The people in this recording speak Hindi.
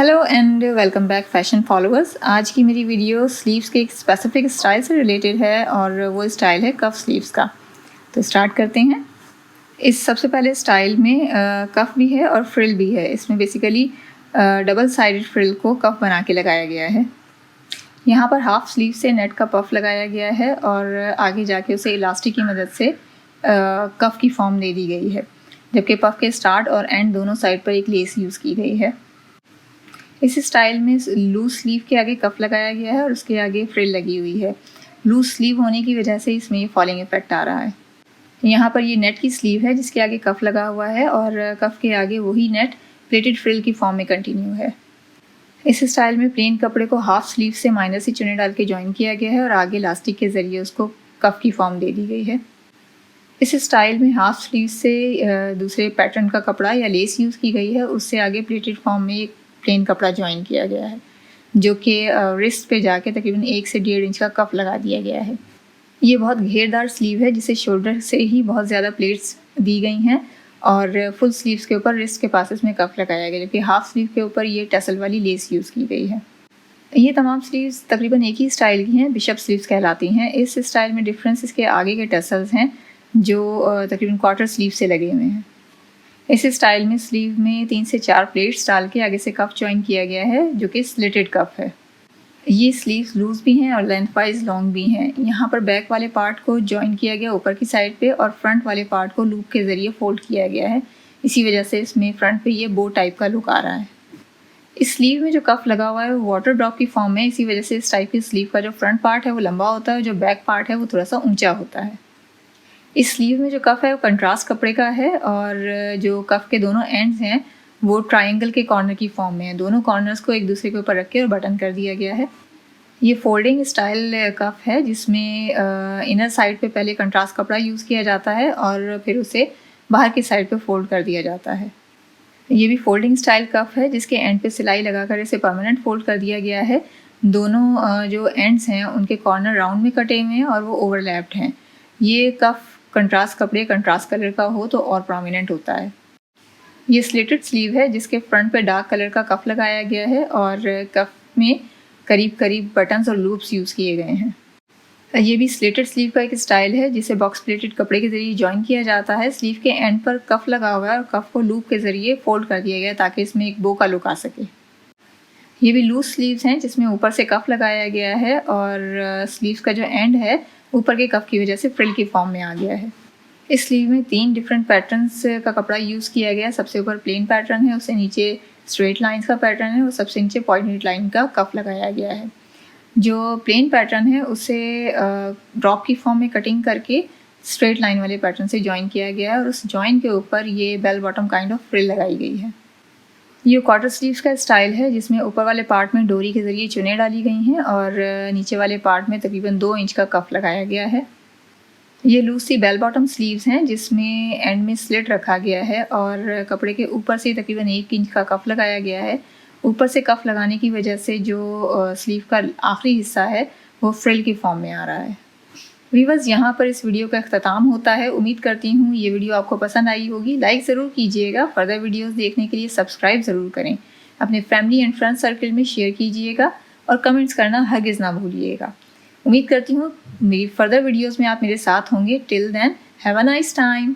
Hello and welcome back fashion followers. आज की मेरी वीडियो स्लीव्स के एक स्पेसिफिक स्टाइल से रिलेटेड है और वो स्टाइल है कफ स्लीव्स का। तो स्टार्ट करते हैं। इस सबसे पहले स्टाइल में कफ भी है और फ्रिल भी है। इसमें बेसिकली डबल साइडेड फ्रिल को कफ बना के लगाया गया है। यहाँ पर हाफ स्लीव से नेट का पफ लगाया गया है और आगे जाके उसे इलास्टिक की मदद से कफ की फॉर्म दे दी गई है, जबकि पफ के स्टार्ट और एंड दोनों साइड पर एक लेस यूज़ की गई है। इस स्टाइल में लूज स्लीव के आगे कफ लगाया गया है और उसके आगे फ्रिल लगी हुई है। लूज स्लीव होने की वजह से इसमें ये फॉलिंग इफेक्ट आ रहा है। यहाँ पर ये नेट की स्लीव है जिसके आगे कफ लगा हुआ है और कफ के आगे वही नेट प्लेटेड फ्रिल की फॉर्म में कंटिन्यू है। इस स्टाइल में प्लेन कपड़े को हाफ स्लीव से माइनर से चुने डाल के ज्वाइन किया गया है और आगे इलास्टिक के ज़रिए उसको कफ की फॉर्म दे दी गई है। इस स्टाइल में हाफ स्लीव से दूसरे पैटर्न का कपड़ा या लेस यूज़ की गई है, उससे आगे प्लेटेड फॉर्म में एक प्लेन कपड़ा ज्वाइन किया गया है जो कि रिस्ट पे जाके तकरीबन 1 से 1.5 इंच का कफ लगा दिया गया है। ये बहुत घेरदार स्लीव है जिसे शोल्डर से ही बहुत ज़्यादा प्लेट्स दी गई हैं और फुल स्लीव्स के ऊपर रिस्ट के पास इसमें कफ लगाया गया, जबकि हाफ स्लीव के ऊपर ये टसल वाली लेस यूज़ की गई है। ये तमाम स्लीव्स तकरीबन एक ही स्टाइल की हैं, बिशप स्लीव्स कहलाती हैं। इस स्टाइल में डिफरेंस इसके आगे के टसल्स हैं जो तकरीबन क्वार्टर स्लीव से लगे हुए हैं। इस स्टाइल में स्लीव में 3 से 4 प्लेट्स डाल के आगे से कफ ज्वाइन किया गया है जो कि स्लिटेड कफ है। ये स्लीव्स लूज भी हैं और लेंथ वाइज लॉन्ग भी हैं। यहाँ पर बैक वाले पार्ट को ज्वाइन किया गया ऊपर की साइड पे और फ्रंट वाले पार्ट को लूप के ज़रिए फोल्ड किया गया है। इसी वजह से इसमें फ्रंट पे ये बो टाइप का लुक आ रहा है। इस स्लीव में जो कफ लगा हुआ है वो वाटर ड्रॉप की फॉर्म में, इसी वजह से इस टाइप की स्लीव का जो फ्रंट पार्ट है वो लंबा होता है, जो बैक पार्ट है वो थोड़ा सा ऊँचा होता है। इस स्लीव में जो कफ है वो कंट्रास्ट कपड़े का है और जो कफ के दोनों एंड्स हैं वो ट्रायंगल के कॉर्नर की फॉर्म में है। दोनों कॉर्नर्स को एक दूसरे के ऊपर रख के और बटन कर दिया गया है। ये फोल्डिंग स्टाइल कफ है जिसमें इनर साइड पे पहले कंट्रास्ट कपड़ा यूज़ किया जाता है और फिर उसे बाहर की साइड पे फोल्ड कर दिया जाता है। ये भी फोल्डिंग स्टाइल कफ है जिसके एंड पे सिलाई लगाकर इसे परमानेंट फोल्ड कर दिया गया है। दोनों जो एंड्स हैं उनके कॉर्नर राउंड में कटे हुए हैं और वो ओवरलैप्ड हैं। ये कफ कंट्रास्ट कपड़े कंट्रास्ट कलर का हो तो और प्रोमिनेंट होता है। ये स्लिटेड स्लीव है जिसके फ्रंट पे डार्क कलर का कफ लगाया गया है और कफ में करीब करीब बटन्स और लूप्स यूज़ किए गए हैं। ये भी स्लिटेड स्लीव का एक स्टाइल है जिसे बॉक्स प्लेटेड कपड़े के ज़रिए ज्वाइन किया जाता है। स्लीव के एंड पर कफ लगा हुआ है और कफ को लूप के ज़रिए फोल्ड कर दिया गया ताकि इसमें एक बो का लुक आ सके। ये भी लूज स्लीव्स हैं जिसमें ऊपर से कफ लगाया गया है और स्लीव्स का जो एंड है ऊपर के कफ की वजह से फ्रिल की फॉर्म में आ गया है। इस स्लीव में 3 डिफरेंट पैटर्न्स का कपड़ा यूज़ किया गया है। सबसे ऊपर प्लेन पैटर्न है, उससे नीचे स्ट्रेट लाइंस का पैटर्न है और सबसे नीचे पॉइंटेड लाइन का कफ लगाया गया है। जो प्लेन पैटर्न है उसे ड्रॉप की फॉर्म में कटिंग करके स्ट्रेट लाइन वाले पैटर्न से ज्वाइन किया गया है और उस ज्वाइन के ऊपर ये bell bottom kind of frill लगाई गई है। ये क्वार्टर स्लीव्स का स्टाइल है जिसमें ऊपर वाले पार्ट में डोरी के ज़रिए चुनें डाली गई हैं और नीचे वाले पार्ट में तकरीबन 2 इंच का कफ लगाया गया है। ये लूज सी बेल बॉटम स्लीव्स हैं जिसमें एंड में स्लिट रखा गया है और कपड़े के ऊपर से तकरीबन 1 इंच का कफ लगाया गया है। ऊपर से कफ लगाने की वजह से जो स्लीव का आखिरी हिस्सा है वो फ्रिल की फॉर्म में आ रहा है। व्यूअर्स, यहाँ पर इस वीडियो का अख्ताम होता है। उम्मीद करती हूँ ये वीडियो आपको पसंद आई होगी। लाइक ज़रूर कीजिएगा। फर्दर वीडियोस देखने के लिए सब्सक्राइब ज़रूर करें। अपने फैमिली एंड फ्रेंड सर्कल में शेयर कीजिएगा और कमेंट्स करना हरगिज़ ना भूलिएगा। उम्मीद करती हूँ मेरी फर्दर वीडियोस में आप मेरे साथ होंगे। Till then, have a nice time.